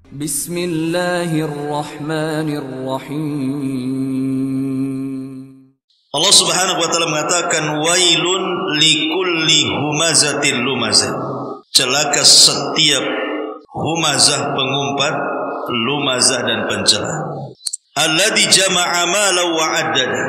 Bismillahirrahmanirrahim. Allah Subhanahu wa taala mengatakan wailun likulli humazatil lumazah. Celaka setiap humazah pengumpat, lumazah dan pencela. Alladzi jama'a malan wa 'addada.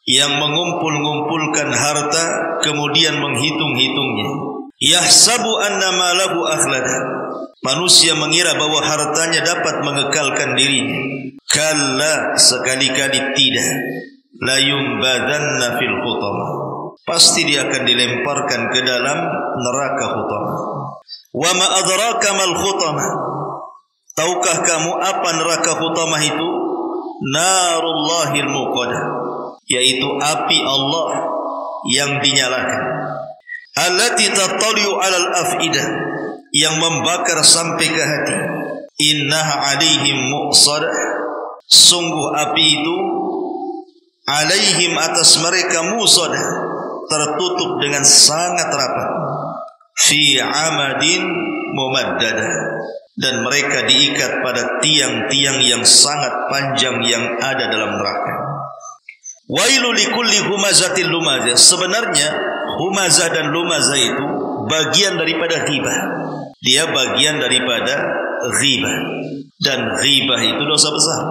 Yang mengumpul-ngumpulkan harta kemudian menghitung-hitungnya. Yahsabu anna malahu akhlada. Manusia mengira bahwa hartanya dapat mengekalkan dirinya. Kalla, sekali-kali tidak. La yumbadanna fil hutamah. Pasti dia akan dilemparkan ke dalam neraka hutamah. Wa ma adraka mal hutamah. Tahukah kamu apa neraka hutamah itu? Narullahil muqadah, yaitu api Allah yang dinyalakan. Allati tattali'u 'alal afidah, yang membakar sampai ke hati. Innaha 'alaihim muqsadah. Sungguh api itu alaihim, atas mereka, musadah, tertutup dengan sangat rapat. Fi amadin mumaddadah, dan mereka diikat pada tiang-tiang yang sangat panjang yang ada dalam neraka. Wailu likulli humazatil lumazah. Sebenarnya humazah dan lumazah itu bagian daripada ghibah. Dia bagian daripada ghibah, dan ghibah itu dosa besar.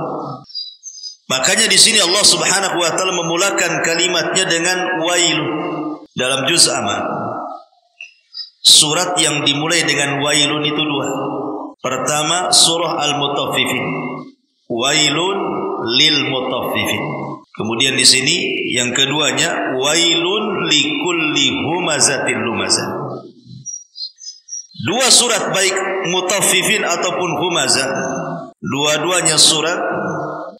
Makanya di sini Allah Subhanahu wa taala memulakan kalimatnya dengan wailun dalam juz Amal. Surat yang dimulai dengan wailun itu dua. Pertama surah Al-Mutaffifin. Wailun lil mutaffifin. Kemudian di sini yang keduanya wailun likulli humazatil lumazah. Dua surat baik Mutaffifin ataupun Humazah, dua-duanya surat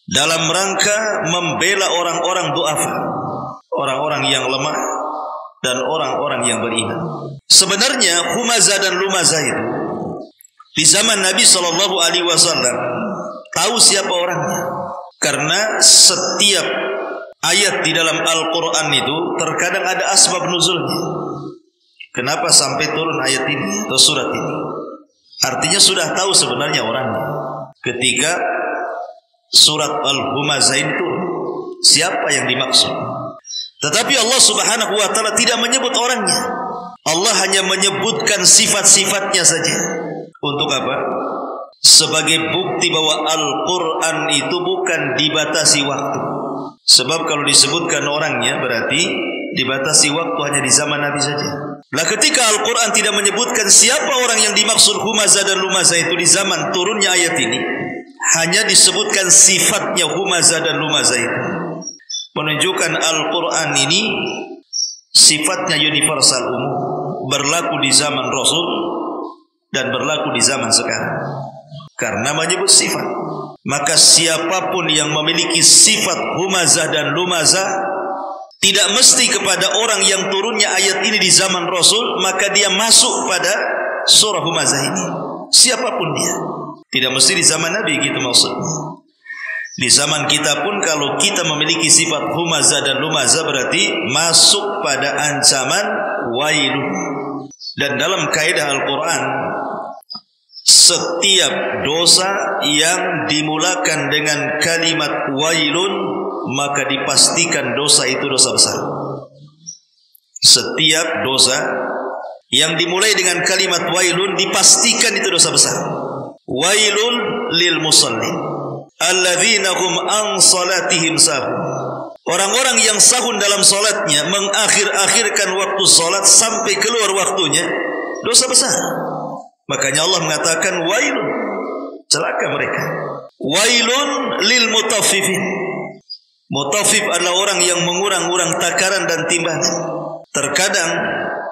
dalam rangka membela orang-orang du'afa, orang-orang yang lemah dan orang-orang yang beriman. Sebenarnya Humazah dan Lumazah itu di zaman Nabi SAW tahu siapa orangnya, karena setiap ayat di dalam Al-Quran itu terkadang ada asbab nuzulnya. Kenapa sampai turun ayat ini atau surat ini? Artinya sudah tahu sebenarnya orangnya ketika surat Al-Humazah itu turun, siapa yang dimaksud. Tetapi Allah Subhanahu wa taala tidak menyebut orangnya. Allah hanya menyebutkan sifat-sifatnya saja. Untuk apa? Sebagai bukti bahwa Al-Quran itu bukan dibatasi waktu. Sebab kalau disebutkan orangnya berarti dibatasi waktu hanya di zaman Nabi saja. Lah ketika Al-Quran tidak menyebutkan siapa orang yang dimaksud Humazah dan Lumazah itu di zaman turunnya ayat ini, hanya disebutkan sifatnya Humazah dan Lumazah itu, menunjukkan Al-Quran ini sifatnya universal, umum, berlaku di zaman Rasul dan berlaku di zaman sekarang. Karena menyebut sifat, maka siapapun yang memiliki sifat Humazah dan Lumazah tidak mesti kepada orang yang turunnya ayat ini di zaman Rasul, maka dia masuk pada surah Humazah ini. Siapapun dia, tidak mesti di zaman Nabi, gitu maksudnya. Di zaman kita pun kalau kita memiliki sifat Humazah dan Lumazah berarti masuk pada ancaman wailun. Dan dalam kaidah Al-Quran, setiap dosa yang dimulakan dengan kalimat wailun maka dipastikan dosa itu dosa besar. Setiap dosa yang dimulai dengan kalimat wailun dipastikan itu dosa besar. Wailun lil musallin alladzina hum an salatihim sahun. Orang-orang yang sahun dalam salatnya, mengakhir-akhirkan waktu salat sampai keluar waktunya, dosa besar. Makanya Allah mengatakan wailun, celaka mereka. Wailun lil mutaffifin. Mutaffif adalah orang yang mengurang-urang takaran dan timbangan. Terkadang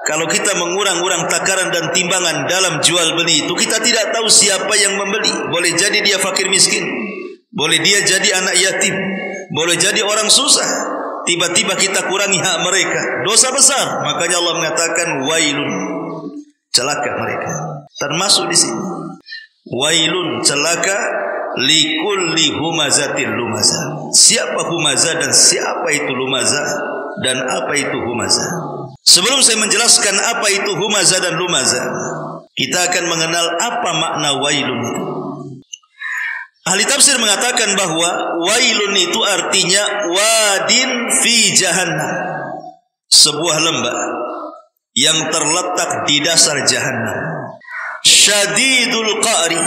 kalau kita mengurang-urang takaran dan timbangan dalam jual beli itu, kita tidak tahu siapa yang membeli. Boleh jadi dia fakir miskin, boleh dia jadi anak yatim, boleh jadi orang susah. Tiba-tiba kita kurangi hak mereka, dosa besar. Makanya Allah mengatakan wailun, celaka mereka. Termasuk di sini wailun, celaka likulli humazatil lumazah. Siapa humazah dan siapa itu lumazah, dan apa itu humazah? Sebelum saya menjelaskan apa itu humazah dan lumazah, kita akan mengenal apa makna wailun itu. Ahli tafsir mengatakan bahwa wailun itu artinya wadin fi jahannam, sebuah lembah yang terletak di dasar jahannam. Syadidul qa'ri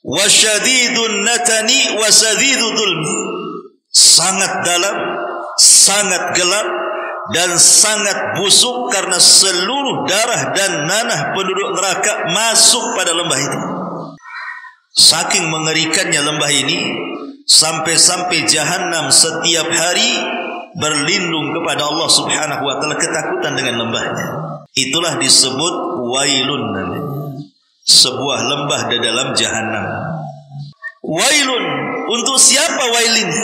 wa syadidun natani wa sadidul dhulmi, sangat dalam, sangat gelap, dan sangat busuk karena seluruh darah dan nanah penduduk neraka masuk pada lembah itu. Saking mengerikannya lembah ini, sampai-sampai jahannam setiap hari berlindung kepada Allah Subhanahu wa taala, ketakutan dengan lembahnya. Itulah disebut wailun namanya. Sebuah lembah di dalam jahannam. Wailun, untuk siapa wail ini?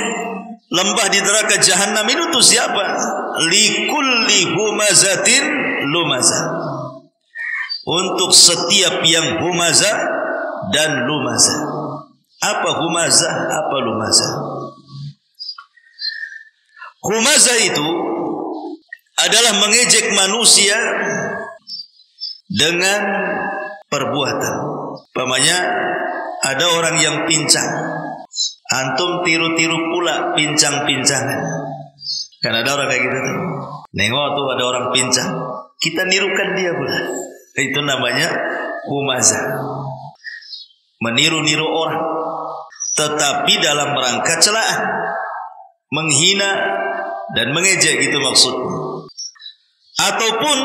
Lembah di neraka jahannam itu untuk siapa? Likulli humazatin lumazah, untuk setiap yang humazah dan lumazah. Apa humazah, apa lumazah? Humazah itu adalah mengejek manusia dengan perbuatan. Umpamanya ada orang yang pincang, antum tiru-tiru pula pincang-pincangan. Kan ada orang kayak gitu tuh. Nengok tuh ada orang pincang, kita nirukan dia pula. Itu namanya humazah. Meniru-niru orang, tetapi dalam rangka celaan, menghina dan mengejek, gitu maksudnya. Ataupun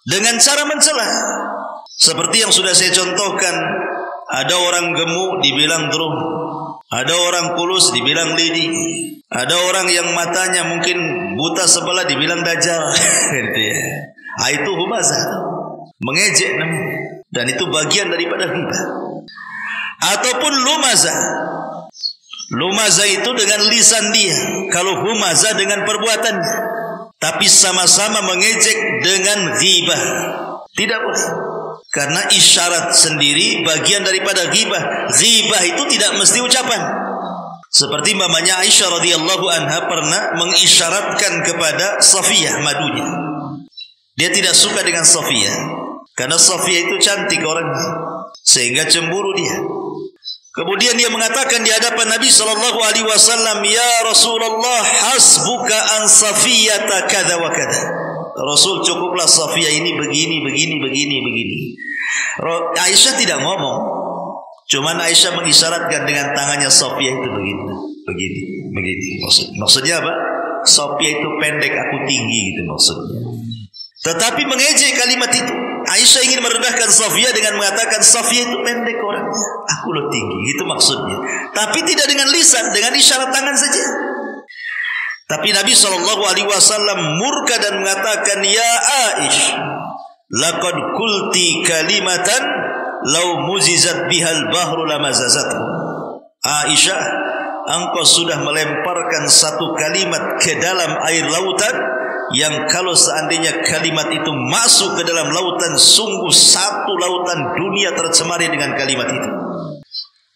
dengan cara mencela, seperti yang sudah saya contohkan. Ada orang gemuk dibilang drum, ada orang kulus dibilang lidi, ada orang yang matanya mungkin buta sebelah dibilang dajjal. Gitu ya. Itu humazah, mengejek namanya. Dan itu bagian daripada ghibah. Ataupun lumazah. Lumazah itu dengan lisan dia, kalau humazah dengan perbuatannya. Tapi sama-sama mengejek dengan ghibah. Tidak boleh. Karena isyarat sendiri bagian daripada ghibah. Ghibah itu tidak mesti ucapan. Seperti mamanya Aisyah radhiyallahu anha pernah mengisyaratkan kepada Safiyah madunya. Dia tidak suka dengan Safiyah karena Safiyah itu cantik orangnya, sehingga cemburu dia. Kemudian dia mengatakan di hadapan Nabi SAW, "Ya Rasulullah, hasbuka an Safiyata kada wa kada." Rasul, cukuplah Safiyah ini begini. Aisyah tidak ngomong, cuman Aisyah mengisyaratkan dengan tangannya, Safiyah itu begini. Maksudnya apa? Safiyah itu pendek, aku tinggi, gitu maksudnya. Tetapi mengejek kalimat itu. Aisyah ingin merendahkan Safiyah dengan mengatakan Safiyah itu pendek orangnya, aku lo tinggi, gitu maksudnya. Tapi tidak dengan lisan, dengan isyarat tangan saja. Tapi Nabi SAW murka dan mengatakan, "Ya Aisyah, laqad qulti kalimatan law muzizat bihal bahru lamazazathu." Aisyah, engkau sudah melemparkan satu kalimat ke dalam air lautan, yang kalau seandainya kalimat itu masuk ke dalam lautan, sungguh satu lautan dunia tercemari dengan kalimat itu.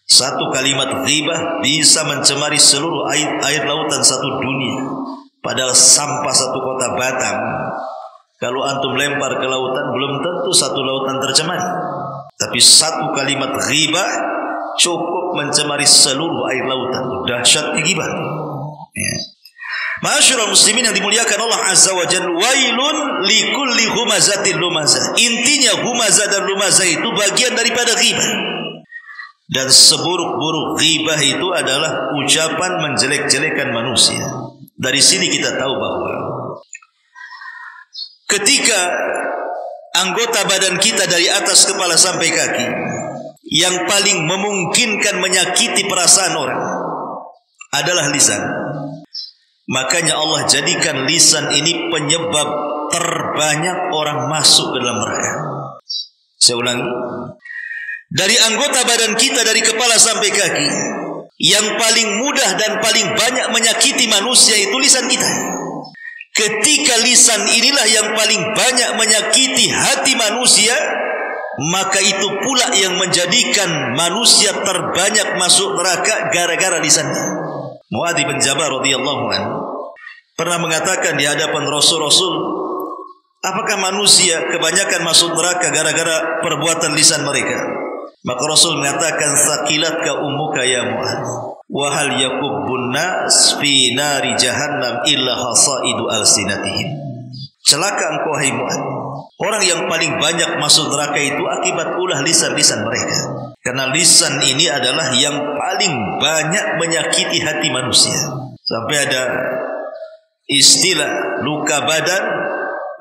Satu kalimat ghibah bisa mencemari seluruh air lautan satu dunia. Padahal sampah satu kota Batam, kalau antum lempar ke lautan, belum tentu satu lautan tercemari. Tapi satu kalimat ghibah cukup mencemari seluruh air lautan. Dahsyatnya ghibah. Ya. Ma'asyiral muslimin yang dimuliakan Allah Azza wa Jalla, wailun likulli humazatin lumazah. Intinya humazah dan lumazah itu bagian daripada ghibah. Dan seburuk-buruk ghibah itu adalah ucapan menjelek-jelekan manusia. Dari sini kita tahu bahwa ketika anggota badan kita dari atas kepala sampai kaki yang paling memungkinkan menyakiti perasaan orang adalah lisan. Makanya Allah jadikan lisan ini penyebab terbanyak orang masuk ke dalam neraka. Saya ulangi. Dari anggota badan kita dari kepala sampai kaki, yang paling mudah dan paling banyak menyakiti manusia itu lisan kita. Ketika lisan inilah yang paling banyak menyakiti hati manusia, maka itu pula yang menjadikan manusia terbanyak masuk neraka gara-gara lisannya. Muadz bin Jabal radhiyallahu anhu pernah mengatakan di hadapan Rasul, apakah manusia kebanyakan masuk neraka gara-gara perbuatan lisan mereka? Maka Rasul mengatakan, sakilatka ummuka ya Mu'adz, wa hal yakubbun nas fi nari jahannam illa hasaidu alsinatihim. Celaka engkau hai Mu'adz, orang yang paling banyak masuk neraka itu akibat ulah lisan-lisan mereka. Karena lisan ini adalah yang paling banyak menyakiti hati manusia. Sampai ada istilah luka badan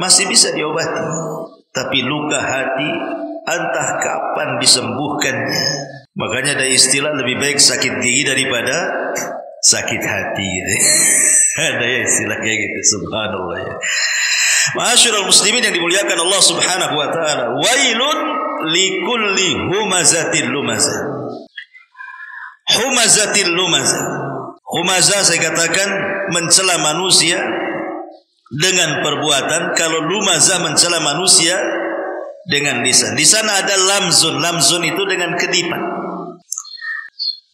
masih bisa diobati, tapi luka hati entah kapan disembuhkannya. Makanya ada istilah lebih baik sakit gigi daripada sakit hati. Ada ya istilah kayak gitu. Subhanallah ya. Ma'asyiral muslimin yang dimuliakan Allah Subhanahu wa taala. Wailun likulli humazatil lumazah. Humazatil lumazah. Humazah saya katakan mencela manusia dengan perbuatan. Kalau lumazah mencela manusia dengan lisan. Di sana ada lamzun. Lamzun itu dengan kedipan.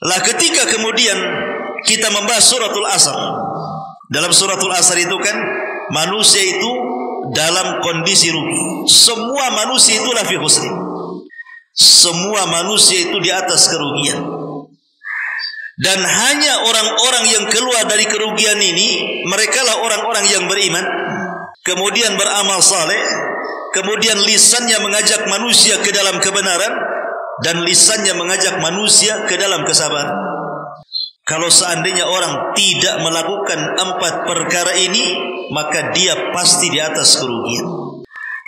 Lah ketika kemudian kita membahas suratul Asr. Dalam suratul Asr itu kan manusia itu dalam kondisi rugi. Semua manusia itu lafi khusri. Semua manusia itu di atas kerugian. Dan hanya orang-orang yang keluar dari kerugian ini, merekalah orang-orang yang beriman, kemudian beramal saleh, kemudian lisannya mengajak manusia ke dalam kebenaran, dan lisannya mengajak manusia ke dalam kesabaran. Kalau seandainya orang tidak melakukan 4 perkara ini, maka dia pasti di atas kerugian.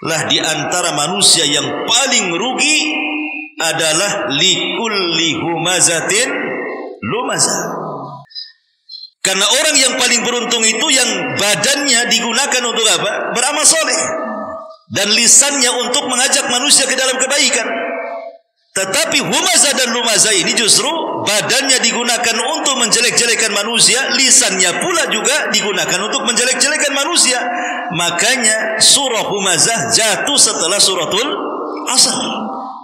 Lah di antara manusia yang paling rugi adalah likulli humazatin lumazah. Karena orang yang paling beruntung itu yang badannya digunakan untuk apa? Beramal soleh, dan lisannya untuk mengajak manusia ke dalam kebaikan. Tetapi humazah dan lumazah ini justru badannya digunakan untuk menjelek-jelekan manusia, lisannya pula juga digunakan untuk menjelek-jelekan manusia. Makanya surah humazah jatuh setelah suratul Asr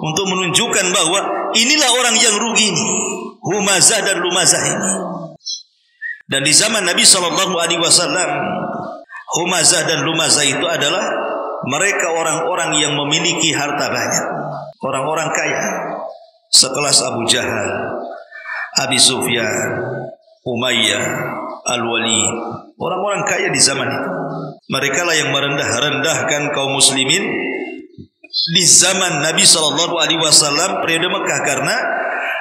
untuk menunjukkan bahwa inilah orang yang rugi ini, humazah dan lumazah ini. Dan di zaman Nabi SAW, humazah dan lumazah itu adalah mereka orang-orang yang memiliki harta banyak, orang-orang kaya, sekelas Abu Jahal, Abi Sufyan, Umayyah, Al-Walid, orang-orang kaya di zaman itu. Mereka lah yang merendah-rendahkan kaum muslimin di zaman Nabi SAW periode Mekah. Karena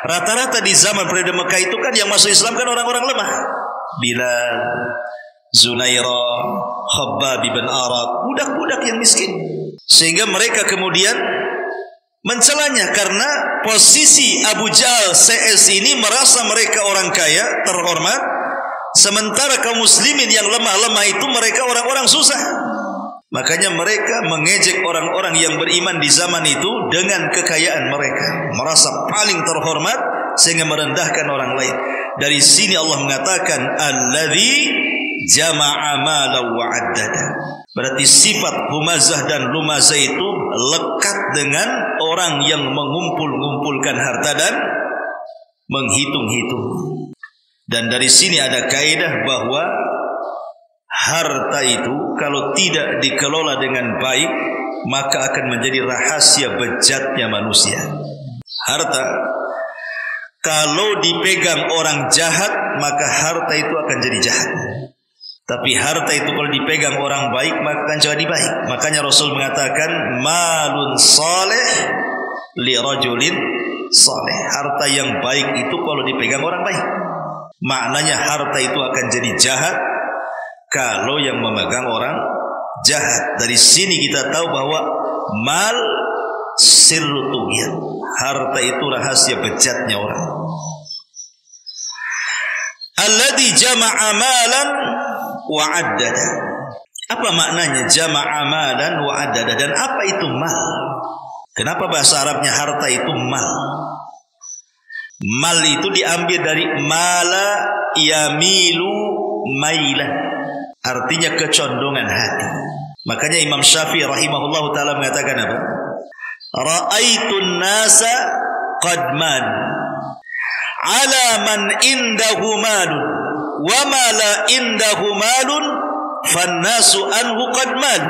rata-rata di zaman periode Mekah itu kan yang masuk Islam kan orang-orang lemah. Bilal, Zunairah, Khabbab bin Arat, budak-budak yang miskin. Sehingga mereka kemudian mencelanya karena posisi Abu Jahal CS ini merasa mereka orang kaya, terhormat, sementara kaum muslimin yang lemah-lemah itu mereka orang-orang susah. Makanya mereka mengejek orang-orang yang beriman di zaman itu dengan kekayaan mereka, merasa paling terhormat sehingga merendahkan orang lain. Dari sini Allah mengatakan alladzi jama'a malan wa 'addada. Berarti sifat humazah dan lumazah itu lekat dengan orang yang mengumpul-ngumpulkan harta dan menghitung-hitung. Dan dari sini ada kaidah bahwa harta itu kalau tidak dikelola dengan baik, maka akan menjadi rahasia bejatnya manusia. Harta kalau dipegang orang jahat, maka harta itu akan jadi jahat. Tapi harta itu kalau dipegang orang baik, maka akan jadi baik. Makanya Rasul mengatakan malun saleh li rajulin saleh. Harta yang baik itu kalau dipegang orang baik. Maknanya harta itu akan jadi jahat kalau yang memegang orang jahat. Dari sini kita tahu bahwa mal sirru tughyan. Harta itu rahasia bejatnya orang. Alladzi jama'a malan wa 'addada. Apa maknanya jama'a malan wa 'addada, dan apa itu mal? Kenapa bahasa Arabnya harta itu mal? Mal itu diambil dari mala yamilu mailan, artinya kecondongan hati. Makanya Imam Syafi'i rahimahullahu taala mengatakan apa? Ra'aitun nasa qad man ala man indahu malun wa ma la indahu malun fannasu anhu qad mal.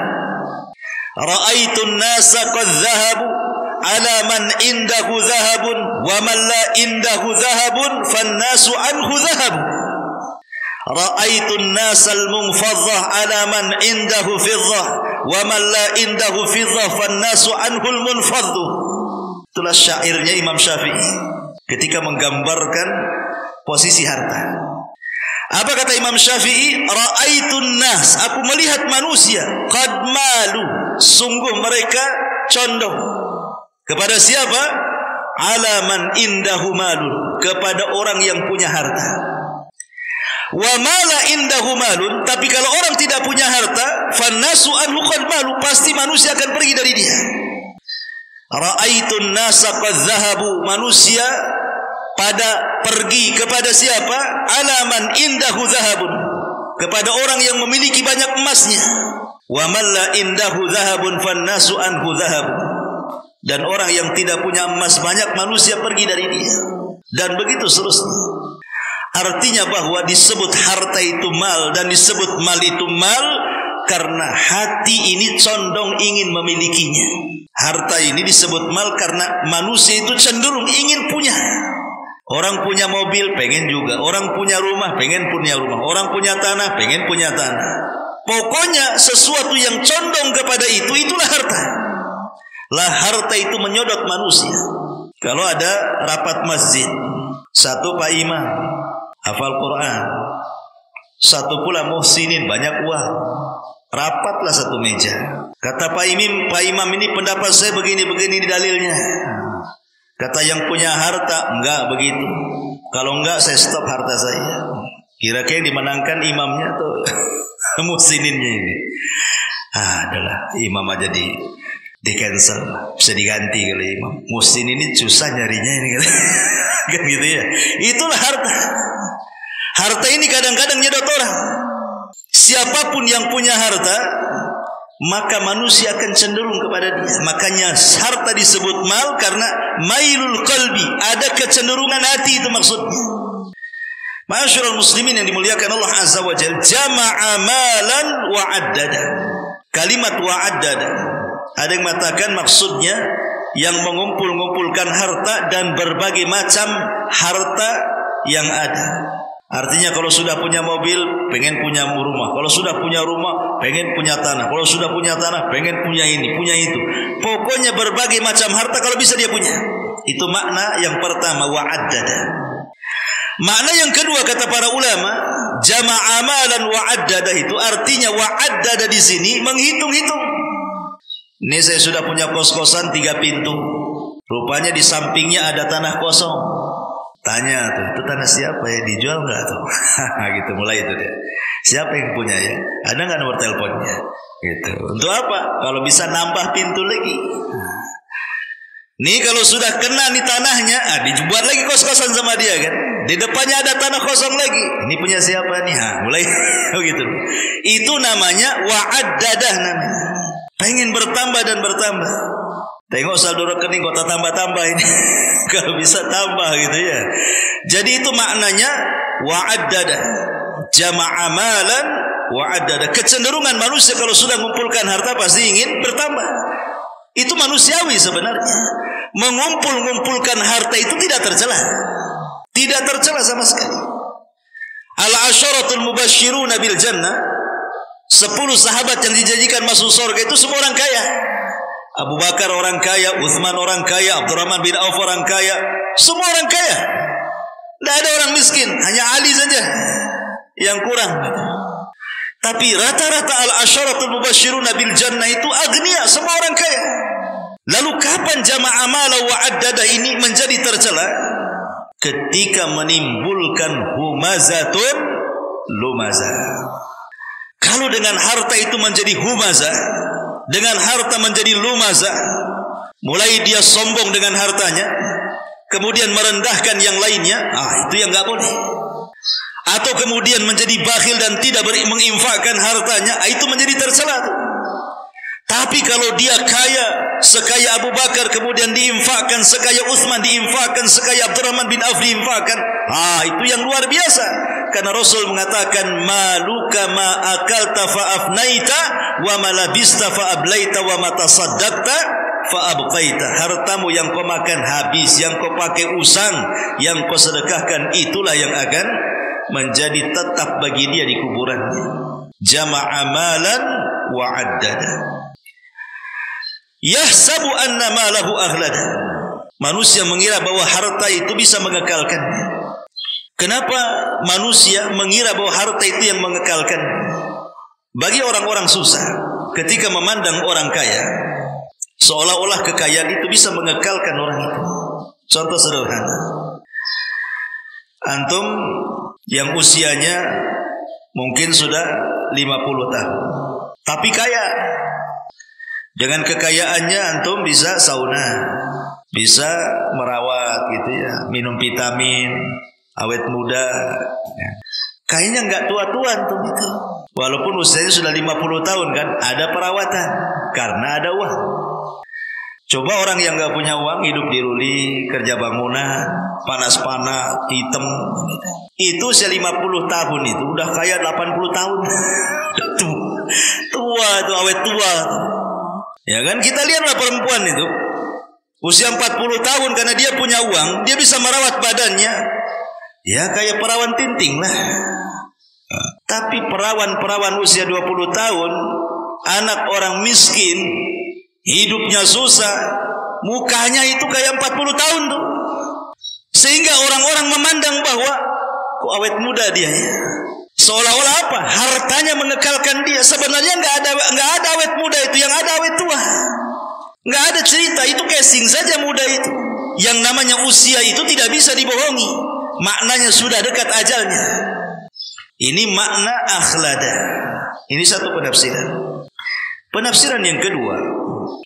Ra'aitun nasa qad dhahabu ala man indahu dhahabun wa man la indahu dhahabun fannasu anhu dhahab. Ra'aitun nasal munfadhah ala man indahu fiddah wa man la indahu fiddah fannasu anhul munfadhu. Itulah syairnya Imam Syafi'i ketika menggambarkan posisi harta. Apa kata Imam Syafi'i? Ra'aitun nas, aku melihat manusia qad malu, sungguh mereka condong kepada siapa? Ala man indahu malun, kepada orang yang punya harta. Wa mala indahu malun, tapi kalau orang tidak punya harta, fannasu anhu qad malu, pasti manusia akan pergi dari dia. Ra'aitun nasa qad zahabu, manusia pada pergi kepada siapa? Alaman indahu zahabun, kepada orang yang memiliki banyak emasnya. Wa man la indahu zahabun fannasu anhu zahabu, dan orang yang tidak punya emas banyak, manusia pergi dari dia. Dan begitu seterusnya. Artinya bahwa disebut harta itu mal dan disebut mal itu mal karena hati ini condong ingin memilikinya. Harta ini disebut mal karena manusia itu cenderung ingin punya. Orang punya mobil pengen juga, orang punya rumah pengen punya rumah, orang punya tanah pengen punya tanah. Pokoknya sesuatu yang condong kepada itu, itulah harta. Lah harta itu menyodot manusia. Kalau ada rapat masjid, satu Pak Imam hafal Quran, satu pula muhsinin banyak uang, rapatlah satu meja. Kata Pak Imam ini pendapat saya begini-begini di dalilnya. Kata yang punya harta, enggak begitu. Kalau enggak, saya stop harta saya. Kira-kira yang dimenangkan imamnya atau muhsininnya ini? Adalah imam aja di cancel, bisa diganti kali imam. Muhsin ini susah nyarinya ini kali. Kan gitu ya. Itulah harta. Harta ini kadang-kadang nyedot orang. Siapapun yang punya harta, maka manusia akan cenderung kepada dia. Makanya harta disebut mal karena mailul qalbi, ada kecenderungan hati, itu maksudnya. Ma'asyiral muslimin yang dimuliakan Allah Azza wa Jalla, jama'a malan wa addada. Kalimat wa addada, ada yang mengatakan maksudnya yang mengumpul-ngumpulkan harta dan berbagai macam harta yang ada. Artinya kalau sudah punya mobil, pengen punya rumah. Kalau sudah punya rumah, pengen punya tanah. Kalau sudah punya tanah, pengen punya ini, punya itu. Pokoknya berbagai macam harta kalau bisa dia punya. Itu makna yang pertama, wa'addada. Makna yang kedua kata para ulama, jama'a amalan wa'addada, itu artinya wa'addada di sini menghitung-hitung. Ini saya sudah punya kos-kosan 3 pintu. Rupanya di sampingnya ada tanah kosong. Tanya tuh, itu tanah siapa ya, dijual nggak tuh? Gitu, mulai itu deh. Siapa yang punya ya? Ada nggak nomor teleponnya? Gitu. Untuk apa? Kalau bisa nambah pintu lagi. Nih kalau sudah kena nih tanahnya, dibuat lagi kos-kosan sama dia kan? Di depannya ada tanah kosong lagi. Ini punya siapa nih? Mulai begitu. Itu namanya wa'addadah namanya. Pengen bertambah dan bertambah. Tengok saldo rekening kok tambah-tambah ini. Kalau bisa tambah gitu ya. Jadi itu maknanya wa'addada. Jama'a malan wa'addada. Kecenderungan manusia kalau sudah mengumpulkan harta pasti ingin bertambah. Itu manusiawi sebenarnya. Mengumpul-ngumpulkan harta itu tidak tercela. Tidak tercela sama sekali. Al-asyaratul mubasyiruna bil jannah, 10 sahabat yang dijanjikan masuk surga itu semua orang kaya. Abu Bakar orang kaya, Utsman orang kaya, Abdurrahman bin Auf orang kaya, semua orang kaya. Tidak ada orang miskin, hanya Ali saja yang kurang. Tapi rata-rata al-asyaratul mubasyiruna bil jannah itu agniya, semua orang kaya. Lalu kapan jama'a mala wa addada ini menjadi tercela? Ketika menimbulkan humazatun lumazah. Kalau dengan harta itu menjadi humazah, dengan harta menjadi lumazah, mulai dia sombong dengan hartanya, kemudian merendahkan yang lainnya, itu yang enggak boleh. Atau kemudian menjadi bakhil dan tidak menginfakkan hartanya, itu menjadi tercela. Tapi kalau dia kaya, sekaya Abu Bakar, kemudian diinfakkan, sekaya Utsman diinfakkan, sekaya Abdurrahman bin Auf diinfakkan, itu yang luar biasa. Karena Rasul mengatakan, maluka ma akalta fa afnaita wa ma labista fa ablaita wa ma tasaddaqta fa abqaita, hartamu yang kau makan habis, yang kau pakai usang, yang kau sedekahkan, itulah yang akan menjadi tetap bagi dia di kuburannya. Jama'a malan wa addada. Yahsabu anna malahu aghlada. Manusia mengira bahwa harta itu bisa mengekalkannya. Kenapa manusia mengira bahwa harta itu yang mengekalkan? Bagi orang-orang susah, ketika memandang orang kaya, seolah-olah kekayaan itu bisa mengekalkan orang itu. Contoh sederhana. Antum yang usianya mungkin sudah 50 tahun, tapi kaya. Dengan kekayaannya antum bisa sauna, bisa merawat gitu ya, minum vitamin, awet muda. Kayaknya nggak tua-tua antum itu. Walaupun usianya sudah 50 tahun kan, ada perawatan karena ada uang. Coba orang yang nggak punya uang, hidup di ruli, kerja bangunan, panas-panas, hitam. Itu usia 50 tahun itu udah kaya 80 tahun. Tua itu, awet tua. Ya kan, kita lihatlah perempuan itu usia 40 tahun karena dia punya uang, dia bisa merawat badannya. Ya kayak perawan tinting lah. Tapi perawan usia 20 tahun, anak orang miskin, hidupnya susah, mukanya itu kayak 40 tahun tuh. Sehingga orang-orang memandang bahwa kok awet muda dia ya. Seolah-olah apa? Hartanya mengekalkan dia. Sebenarnya nggak ada awet muda itu, yang ada awet tua. Nggak ada cerita, itu casing saja muda itu. Yang namanya usia itu tidak bisa dibohongi. Maknanya sudah dekat ajalnya. Ini makna akhlada. Ini satu penafsiran. Penafsiran yang kedua,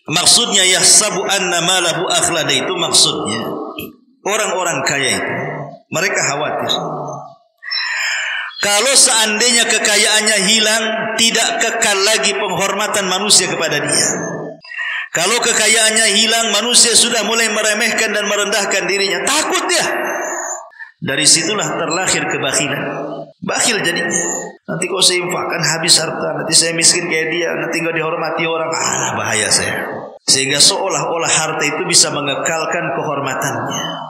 maksudnya yahsabu anna malahu akhlada itu maksudnya orang-orang kaya itu mereka khawatir kalau seandainya kekayaannya hilang, tidak kekal lagi penghormatan manusia kepada dia. Kalau kekayaannya hilang, manusia sudah mulai meremehkan dan merendahkan dirinya. Takut dia. Dari situlah terlahir kebakhilan. Bakhil jadinya. Nanti kalau saya infakkan habis harta, nanti saya miskin kayak dia, nanti nggak dihormati orang. Bahaya saya. Sehingga seolah-olah harta itu bisa mengekalkan kehormatannya.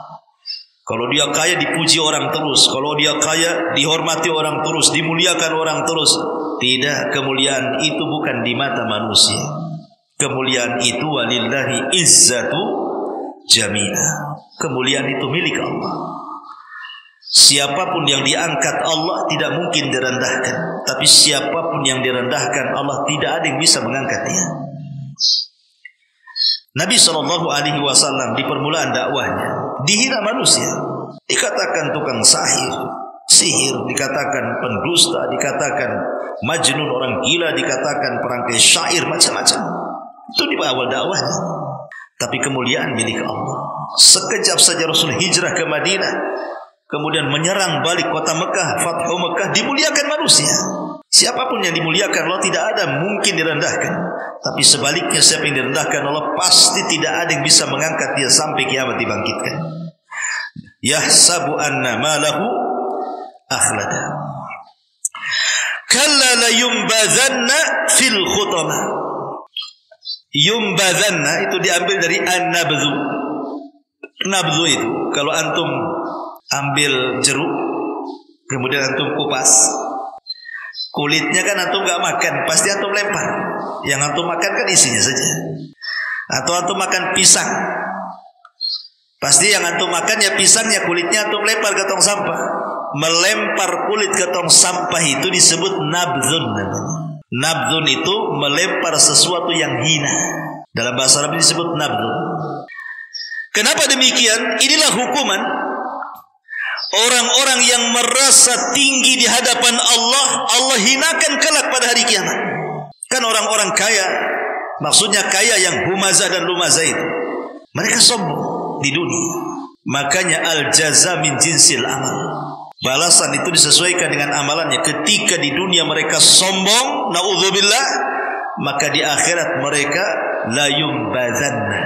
Kalau dia kaya dipuji orang terus, kalau dia kaya dihormati orang terus, dimuliakan orang terus. Tidak, kemuliaan itu bukan di mata manusia. Kemuliaan itu walillahi izzatu jami'ah. Kemuliaan itu milik Allah. Siapapun yang diangkat Allah tidak mungkin direndahkan. Tapi siapapun yang direndahkan Allah tidak ada yang bisa mengangkat dia. Nabi SAW di permulaan dakwahnya dihina manusia, dikatakan tukang sihir, dikatakan pendusta, dikatakan majnun, orang gila, dikatakan perangkai syair, macam-macam. Itu di awal dakwahnya. Tapi kemuliaan milik Allah. Sekejap saja Rasul hijrah ke Madinah, kemudian menyerang balik kota Mekah, Fathu Mekah, dimuliakan manusia. Siapapun yang dimuliakan Allah tidak ada mungkin direndahkan. Tapi sebaliknya siapa yang direndahkan Allah pasti tidak ada yang bisa mengangkat dia sampai kiamat dibangkitkan. Yahsabu anna malahu akhlada. Kalla la yumbadhanna fil khutama. Yumbadhanna itu diambil dari an-nabdhu. Nabdhu itu kalau antum ambil jeruk kemudian antum kupas, kulitnya kan antum gak makan, pasti antum lempar. Yang antum makan kan isinya saja. Atau antum makan pisang, pasti yang antum makan ya pisangnya, kulitnya antum lempar ke tong sampah. Melempar kulit ke tong sampah itu disebut nabdhun. Nabdhun itu melempar sesuatu yang hina. Dalam bahasa Arab disebut nabdhun. Kenapa demikian? Inilah hukuman orang-orang yang merasa tinggi di hadapan Allah. Allah hinakan kelak pada hari kiamat. Kan orang-orang kaya, maksudnya kaya yang humazah dan lumazah itu, mereka sombong di dunia. Makanya al-jaza min jinsil amal. Balasan itu disesuaikan dengan amalannya. Ketika di dunia mereka sombong, na'udzubillah, maka di akhirat mereka la yumbadzanna.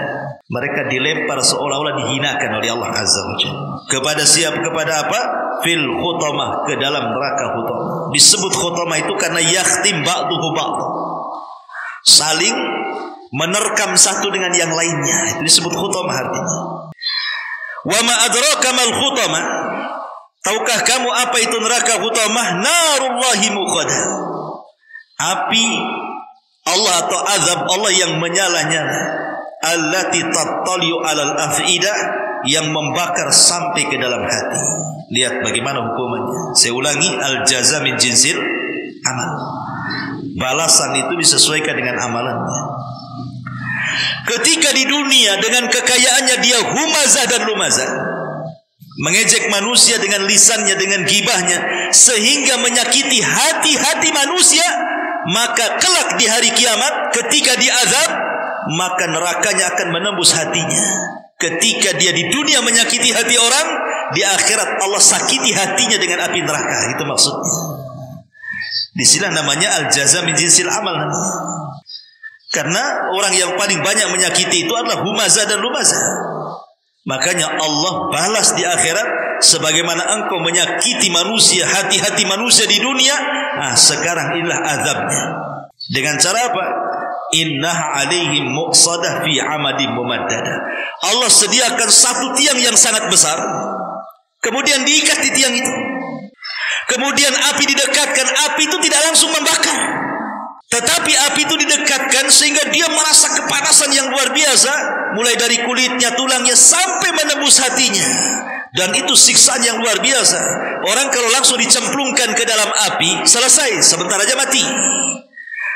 Mereka dilempar seolah-olah dihinakan oleh Allah Azza wa Jalla. Kepada siapa? Kepada apa? Fil khutamah, ke dalam neraka khutamah. Disebut khutamah itu karena yakhtim ba'duhu ba'd. Saling menerkam satu dengan yang lainnya. Itu disebut khutamah artinya. Wa ma adraka mal khutamah? Tahukah kamu apa itu neraka khutamah? Narullahi muqadah. Api Allah atau azab Allah yang menyala-nyala. Allati tattali'u 'alal af'idah, yang membakar sampai ke dalam hati. Lihat bagaimana hukumannya. Saya ulangi, al-jaza min jinsil amal. Balasan itu disesuaikan dengan amalannya. Ketika di dunia dengan kekayaannya dia humazah dan lumazah, mengejek manusia dengan lisannya, dengan gibahnya, sehingga menyakiti hati-hati manusia, maka kelak di hari kiamat ketika diazab, maka nerakanya akan menembus hatinya. Ketika dia di dunia menyakiti hati orang, di akhirat Allah sakiti hatinya dengan api neraka. Itu maksudnya. Disinilah namanya al-jaza min jinsil amal. Karena orang yang paling banyak menyakiti itu adalah humazah dan lumazah. Makanya Allah balas di akhirat, sebagaimana engkau menyakiti manusia, hati-hati manusia di dunia, nah sekarang inilah azabnya. Dengan cara apa? Innaha alaihim muqsadah fi amadin mumaddada. Allah sediakan satu tiang yang sangat besar, kemudian diikat di tiang itu. Kemudian api didekatkan. Api itu tidak langsung membakar, tetapi api itu didekatkan sehingga dia merasa kepanasan yang luar biasa, mulai dari kulitnya, tulangnya, sampai menembus hatinya. Dan itu siksaan yang luar biasa. Orang kalau langsung dicemplungkan ke dalam api, selesai, sebentar aja mati.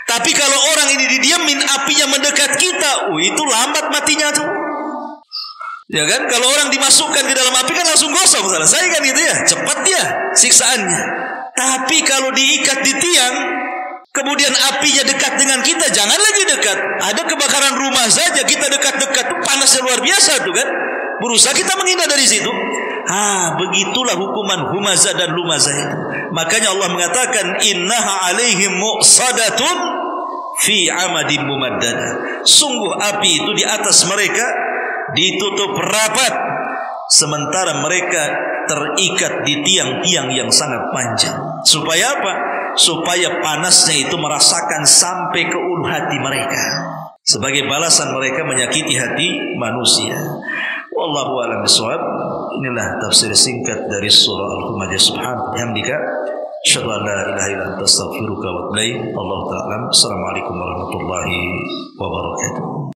Tapi kalau orang ini didiamin, apinya mendekat kita, itu lambat matinya tuh. Ya kan? Kalau orang dimasukkan ke dalam api kan langsung gosong, selesai kan gitu ya. Cepat dia siksaannya. Tapi kalau diikat di tiang, kemudian apinya dekat dengan kita, jangan lagi dekat. Ada kebakaran rumah saja kita dekat-dekat, panasnya luar biasa tuh kan. Berusaha kita menghindar dari situ. Begitulah hukuman humazah dan lumazah itu. Makanya Allah mengatakan innaha alaihim muqsadatun fi amadin mumaddada. Sungguh api itu di atas mereka ditutup rapat, sementara mereka terikat di tiang-tiang yang sangat panjang. Supaya apa? Supaya panasnya itu merasakan sampai ke ulu hati mereka, sebagai balasan mereka menyakiti hati manusia. Wallahu a'lam bishawab. Inilah tafsir singkat dari surah Al-Humazah. Subhanallahi wa bihamdika, asyhadu an la ilaha illa anta, astaghfiruka wa atubu ilaik. Wallahu ta'ala. Assalamualaikum warahmatullahi wabarakatuh.